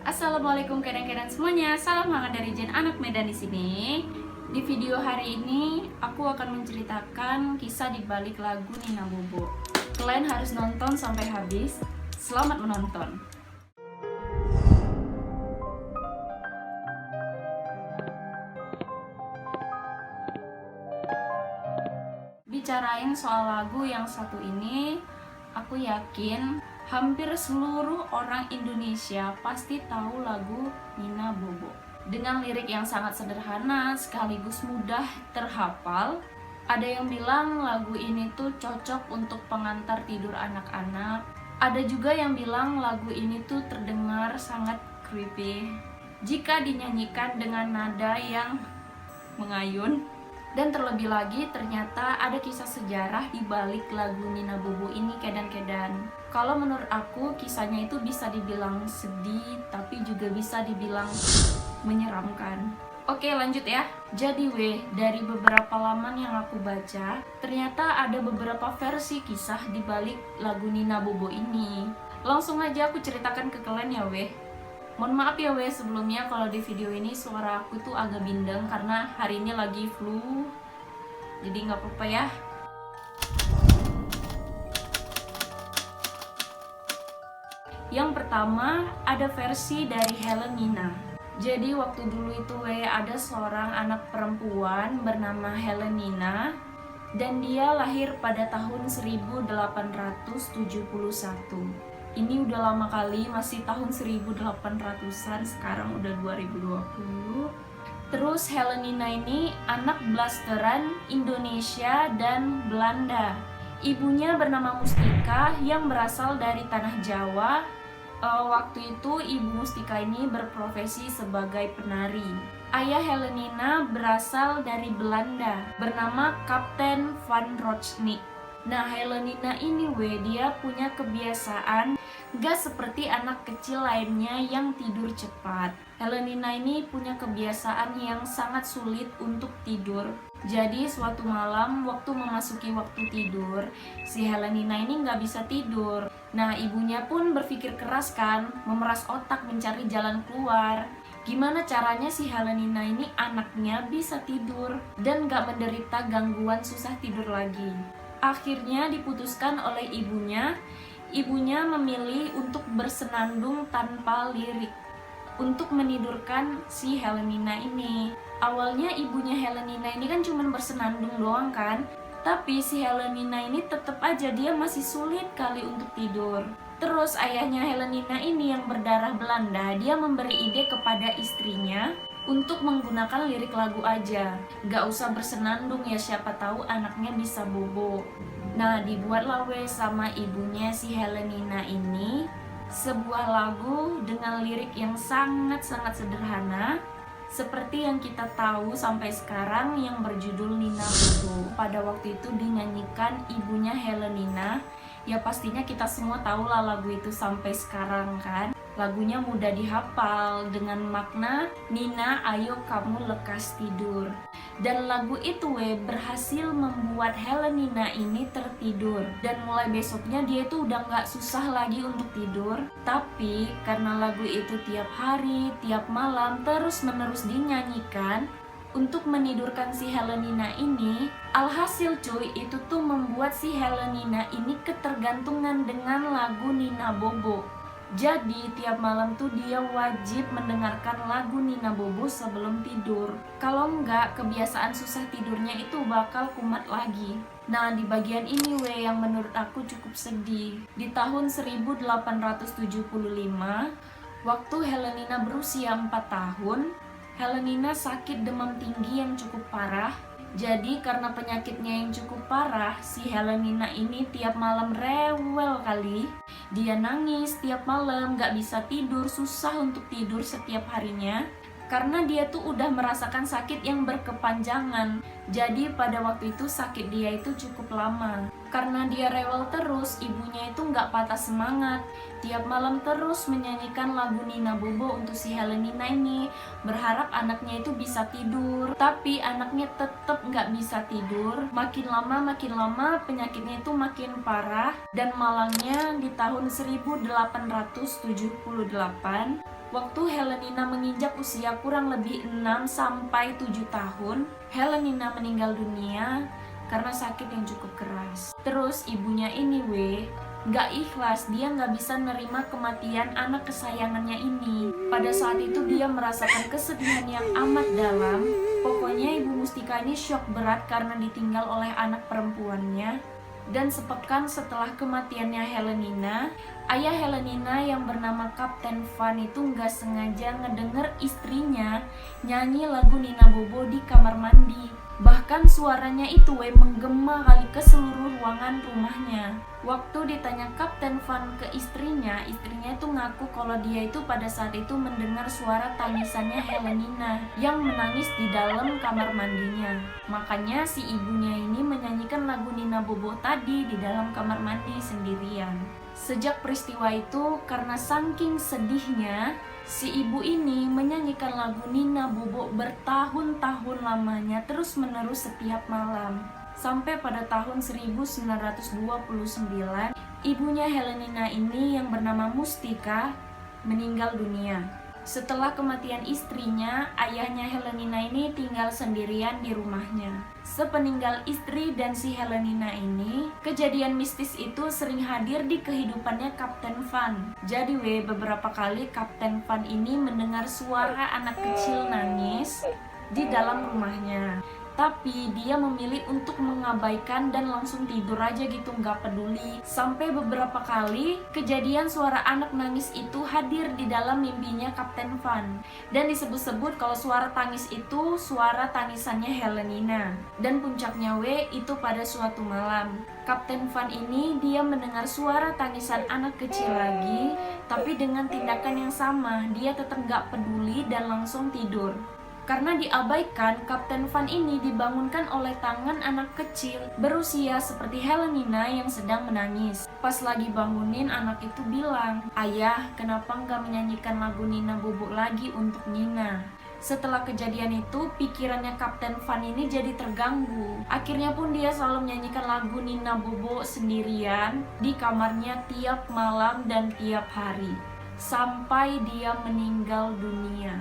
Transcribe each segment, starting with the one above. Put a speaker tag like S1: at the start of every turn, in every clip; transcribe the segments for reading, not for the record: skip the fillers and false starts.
S1: Assalamualaikum kadang-kadang semuanya. Salam hangat dari Jen anak Medan di sini. Di video hari ini aku akan menceritakan kisah di balik lagu Nina Bobo. Kalian harus nonton sampai habis. Selamat menonton. Bicarain soal lagu yang satu ini, aku yakin hampir seluruh orang Indonesia pasti tahu lagu Nina Bobo. Dengan lirik yang sangat sederhana sekaligus mudah terhafal. Ada yang bilang lagu ini tuh cocok untuk pengantar tidur anak-anak. Ada juga yang bilang lagu ini tuh terdengar sangat creepy jika dinyanyikan dengan nada yang mengayun. Dan terlebih lagi ternyata ada kisah sejarah di balik lagu Nina Bobo ini kedan-kedan. Kalau menurut aku kisahnya itu bisa dibilang sedih tapi juga bisa dibilang menyeramkan. Oke lanjut ya. Jadi dari beberapa laman yang aku baca, ternyata ada beberapa versi kisah di balik lagu Nina Bobo ini. Langsung aja aku ceritakan ke kalian ya Mohon maaf ya sebelumnya kalau di video ini suara aku tuh agak bindeng karena hari ini lagi flu. Jadi nggak apa-apa ya. Yang pertama ada versi dari Helen Nina. Jadi waktu dulu itu ada seorang anak perempuan bernama Helen Nina dan dia lahir pada tahun 1871. Ini udah lama kali, masih tahun 1800-an, sekarang udah 2020. Terus Helen Nina ini anak blasteran Indonesia dan Belanda. Ibunya bernama Mustika yang berasal dari tanah Jawa. Waktu itu ibu Mustika ini berprofesi sebagai penari. Ayah Helen Nina berasal dari Belanda, bernama Kapten Van Rochnik. Nah, Helen Nina ini dia punya kebiasaan gak seperti anak kecil lainnya yang tidur cepat. Helen Nina ini punya kebiasaan yang sangat sulit untuk tidur. Jadi suatu malam waktu memasuki waktu tidur, si Helen Nina ini gak bisa tidur. Nah, ibunya pun berpikir keras kan, memeras otak mencari jalan keluar. Gimana caranya si Helen Nina ini anaknya bisa tidur dan gak menderita gangguan susah tidur lagi. Akhirnya diputuskan oleh ibunya memilih untuk bersenandung tanpa lirik untuk menidurkan si Helen Nina ini. Awalnya ibunya Helen Nina ini kan cuma bersenandung doang kan, tapi si Helen Nina ini tetap aja dia masih sulit kali untuk tidur. Terus ayahnya Helen Nina ini yang berdarah Belanda, dia memberi ide kepada istrinya untuk menggunakan lirik lagu aja, gak usah bersenandung ya, siapa tahu anaknya bisa bobo. Nah, dibuatlah sama ibunya si Helen Nina ini sebuah lagu dengan lirik yang sangat-sangat sederhana seperti yang kita tahu sampai sekarang yang berjudul Nina Bobo. Pada waktu itu dinyanyikan ibunya Helen Nina. Ya pastinya kita semua tahu lah lagu itu sampai sekarang kan. Lagunya mudah dihafal dengan makna Nina ayo kamu lekas tidur. Dan lagu itu berhasil membuat Helen Nina ini tertidur. Dan mulai besoknya dia itu udah gak susah lagi untuk tidur. Tapi karena lagu itu tiap hari, tiap malam terus menerus dinyanyikan untuk menidurkan si Helen Nina ini, alhasil itu tuh membuat si Helen Nina ini ketergantungan dengan lagu Nina Bobo. Jadi tiap malam tuh dia wajib mendengarkan lagu Nina Bobo sebelum tidur. Kalau enggak, kebiasaan susah tidurnya itu bakal kumat lagi. Nah, di bagian ini yang menurut aku cukup sedih. Di tahun 1875, waktu Helen Nina berusia 4 tahun, Helen Nina sakit demam tinggi yang cukup parah. Jadi karena penyakitnya yang cukup parah, si Helen Nina ini tiap malam rewel kali. Dia nangis tiap malam, gak bisa tidur, susah untuk tidur setiap harinya. Karena dia tuh udah merasakan sakit yang berkepanjangan. Jadi pada waktu itu sakit dia itu cukup lama. Karena dia rewel terus, ibunya itu nggak patah semangat. Tiap malam terus menyanyikan lagu Nina Bobo untuk si Helenina ini, berharap anaknya itu bisa tidur. Tapi anaknya tetap nggak bisa tidur. Makin lama penyakitnya itu makin parah. Dan malangnya di tahun 1878, waktu Helenina menginjak usia kurang lebih 6-7 tahun, Helenina meninggal dunia karena sakit yang cukup keras. Terus ibunya ini nggak ikhlas, dia nggak bisa nerima kematian anak kesayangannya ini. Pada saat itu dia merasakan kesedihan yang amat dalam. Pokoknya Ibu Mustika ini shock berat karena ditinggal oleh anak perempuannya. Dan sepekan setelah kematiannya Helenina, ayah Helenina yang bernama Kapten Van itu nggak sengaja ngedenger istrinya nyanyi lagu Nina Bobo di kamar mandi. Bahkan suaranya itu menggema kali ke seluruh ruangan rumahnya. Waktu ditanya Kapten Van ke istrinya itu ngaku kalau dia itu pada saat itu mendengar suara tangisannya Helenina yang menangis di dalam kamar mandinya. Makanya si ibunya ini menyanyikan lagu Nina Bobo tadi di dalam kamar mandi sendirian. Sejak peristiwa itu, karena saking sedihnya, si ibu ini menyanyikan lagu Nina Bobo bertahun-tahun lamanya terus-menerus setiap malam. Sampai pada tahun 1929, ibunya Helenina ini yang bernama Mustika meninggal dunia. Setelah kematian istrinya, ayahnya Helenina ini tinggal sendirian di rumahnya. Sepeninggal istri dan si Helenina ini, kejadian mistis itu sering hadir di kehidupannya Kapten Van. Jadi beberapa kali Kapten Van ini mendengar suara anak kecil nangis di dalam rumahnya. Tapi dia memilih untuk mengabaikan dan langsung tidur aja gitu, nggak peduli. Sampai beberapa kali kejadian suara anak nangis itu hadir di dalam mimpinya Kapten Van. Dan disebut-sebut kalau suara tangis itu suara tangisannya Helenina. Dan puncaknya itu pada suatu malam, Kapten Van ini dia mendengar suara tangisan anak kecil lagi. Tapi dengan tindakan yang sama, dia tetap nggak peduli dan langsung tidur. Karena diabaikan, Kapten Van ini dibangunkan oleh tangan anak kecil berusia seperti Helenina yang sedang menangis. Pas lagi bangunin, anak itu bilang, "Ayah, kenapa nggak menyanyikan lagu Nina Bobo lagi untuk Nina?" Setelah kejadian itu, pikirannya Kapten Van ini jadi terganggu. Akhirnya pun dia selalu menyanyikan lagu Nina Bobo sendirian di kamarnya tiap malam dan tiap hari, sampai dia meninggal dunia.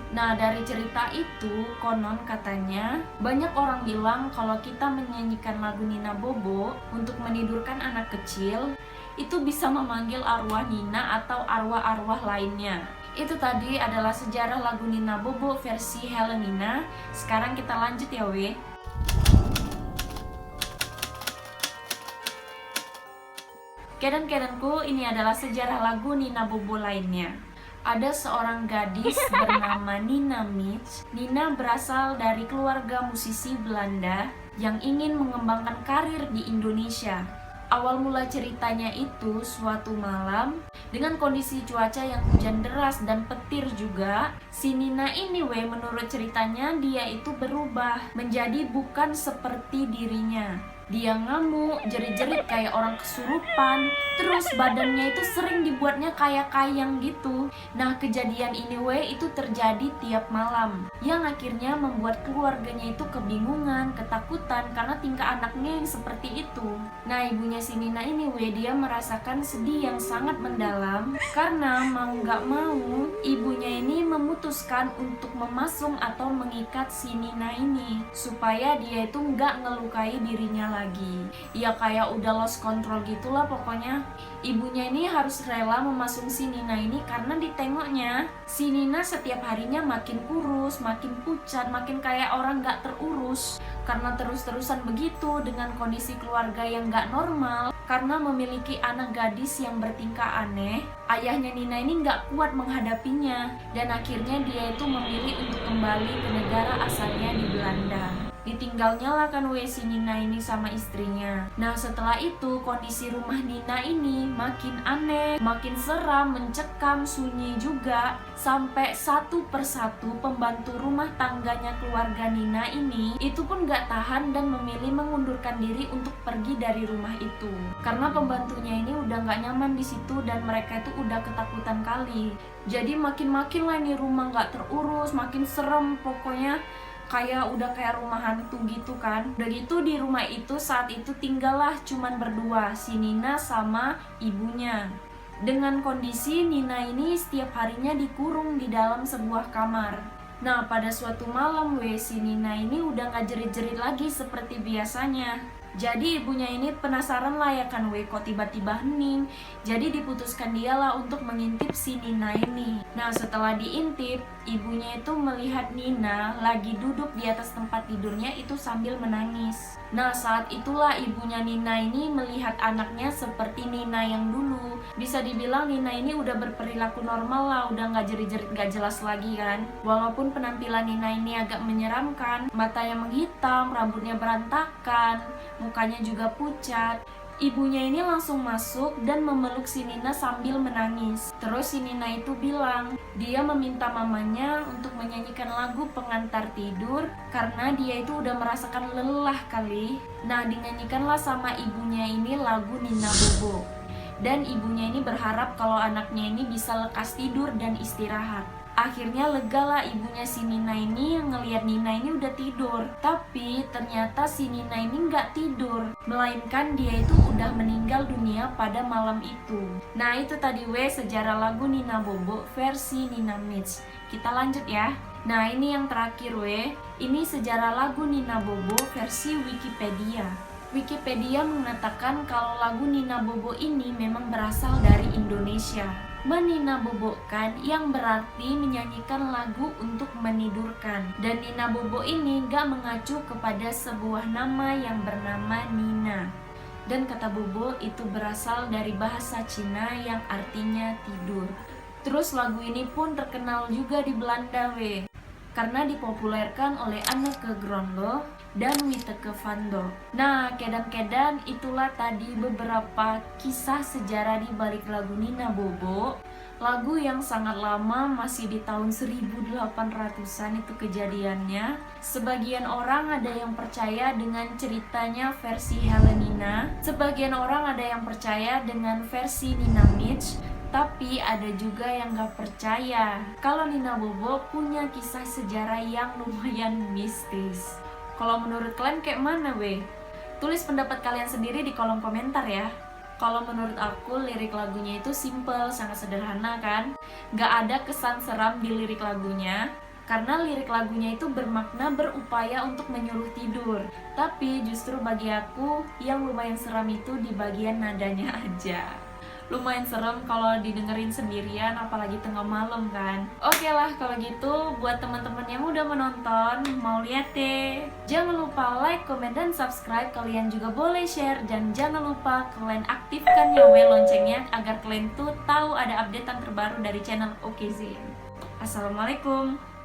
S1: Nah, dari cerita itu, konon katanya banyak orang bilang kalau kita menyanyikan lagu Nina Bobo untuk menidurkan anak kecil, itu bisa memanggil arwah Nina atau arwah-arwah lainnya. Itu tadi adalah sejarah lagu Nina Bobo versi Helenina. Sekarang kita lanjut ya Kedan-kedanku, ini adalah sejarah lagu Nina Bobo lainnya. Ada seorang gadis bernama Nina Mitch. Nina berasal dari keluarga musisi Belanda yang ingin mengembangkan karir di Indonesia. Awal mula ceritanya itu suatu malam dengan kondisi cuaca yang hujan deras dan petir juga. Si Nina ini menurut ceritanya dia itu berubah menjadi bukan seperti dirinya. Dia ngamuk, jerit-jerit kayak orang kesurupan. Terus badannya itu sering dibuatnya kayak kayang gitu. Nah, kejadian ini itu terjadi tiap malam, yang akhirnya membuat keluarganya itu kebingungan, ketakutan karena tingkah anaknya yang seperti itu. Nah, ibunya si Nina ini dia merasakan sedih yang sangat mendalam karena mau nggak mau ibunya ini memutuskan untuk memasung atau mengikat si Nina ini supaya dia itu nggak ngelukai dirinya lagi. Ya kayak udah lost control gitulah pokoknya. Ibunya ini harus rela memasung si Nina ini karena ditengoknya si Nina setiap harinya makin kurus, makin pucat, makin kayak orang gak terurus. Karena terus-terusan begitu dengan kondisi keluarga yang gak normal, karena memiliki anak gadis yang bertingkah aneh, ayahnya Nina ini gak kuat menghadapinya. Dan akhirnya dia itu memilih untuk kembali ke negara asalnya di Belanda. Ditinggalnya lah kan si Nina ini sama istrinya. Nah setelah itu kondisi rumah Nina ini makin aneh, makin seram, mencekam, sunyi juga. Sampai satu persatu pembantu rumah tangganya keluarga Nina ini itu pun gak tahan dan memilih mengundurkan diri untuk pergi dari rumah itu. Karena pembantunya ini udah gak nyaman di situ dan mereka itu udah ketakutan kali. Jadi makin-makin lah ini rumah gak terurus, makin serem pokoknya. Udah kayak rumah hantu gitu kan. Udah gitu di rumah itu saat itu tinggallah cuman berdua, si Nina sama ibunya. Dengan kondisi Nina ini setiap harinya dikurung di dalam sebuah kamar. Nah pada suatu malam si Nina ini udah gak jerit-jerit lagi seperti biasanya. Jadi ibunya ini penasaran lah ya kan kok tiba-tiba hening. Jadi diputuskan dialah untuk mengintip si Nina ini. Nah setelah diintip, ibunya itu melihat Nina lagi duduk di atas tempat tidurnya itu sambil menangis. Nah saat itulah ibunya Nina ini melihat anaknya seperti Nina yang dulu. Bisa dibilang Nina ini udah berperilaku normal lah, udah gak jerit-jerit gak jelas lagi kan. Walaupun penampilan Nina ini agak menyeramkan, matanya menghitam, rambutnya berantakan, mukanya juga pucat. Ibunya ini langsung masuk dan memeluk si Nina sambil menangis. Terus si Nina itu bilang, dia meminta mamanya untuk menyanyikan lagu pengantar tidur karena dia itu udah merasakan lelah kali. Nah, dinyanyikanlah sama ibunya ini lagu Nina Bobo. Dan ibunya ini berharap kalau anaknya ini bisa lekas tidur dan istirahat. Akhirnya lega lah ibunya si Nina ini yang ngelihat Nina ini udah tidur. Tapi ternyata si Nina ini nggak tidur, melainkan dia itu udah meninggal dunia pada malam itu. Nah itu tadi sejarah lagu Nina Bobo versi Nina Mitch. Kita lanjut ya. Nah ini yang terakhir ini sejarah lagu Nina Bobo versi Wikipedia. Wikipedia mengatakan kalau lagu Nina Bobo ini memang berasal dari Indonesia. Menina bobokan yang berarti menyanyikan lagu untuk menidurkan. Dan Nina Bobo ini gak mengacu kepada sebuah nama yang bernama Nina. Dan kata Bobo itu berasal dari bahasa Cina yang artinya tidur. Terus lagu ini pun terkenal juga di Belanda karena dipopulerkan oleh Anneke Grönlo dan Wieteke van Dok. Nah, kedan-kedan itulah tadi beberapa kisah sejarah di balik lagu Nina Bobo. Lagu yang sangat lama, masih di tahun 1800-an itu kejadiannya. Sebagian orang ada yang percaya dengan ceritanya versi Helenina, sebagian orang ada yang percaya dengan versi Nina Mitch. Tapi ada juga yang gak percaya kalau Nina Bobo punya kisah sejarah yang lumayan mistis. Kalau menurut kalian kayak mana Tulis pendapat kalian sendiri di kolom komentar ya. Kalau menurut aku lirik lagunya itu simple, sangat sederhana kan. Gak ada kesan seram di lirik lagunya. Karena lirik lagunya itu bermakna berupaya untuk menyuruh tidur. Tapi justru bagi aku yang lumayan seram itu di bagian nadanya aja. Lumayan serem kalau didengerin sendirian, apalagi tengah malam kan. Oke lah kalau gitu, buat teman-teman yang udah menonton, mau lihat deh, jangan lupa like, komen, dan subscribe. Kalian juga boleh share, dan jangan lupa kalian aktifkan ya loncengnya agar kalian tuh tahu ada updatean terbaru dari channel OKZine. Assalamualaikum.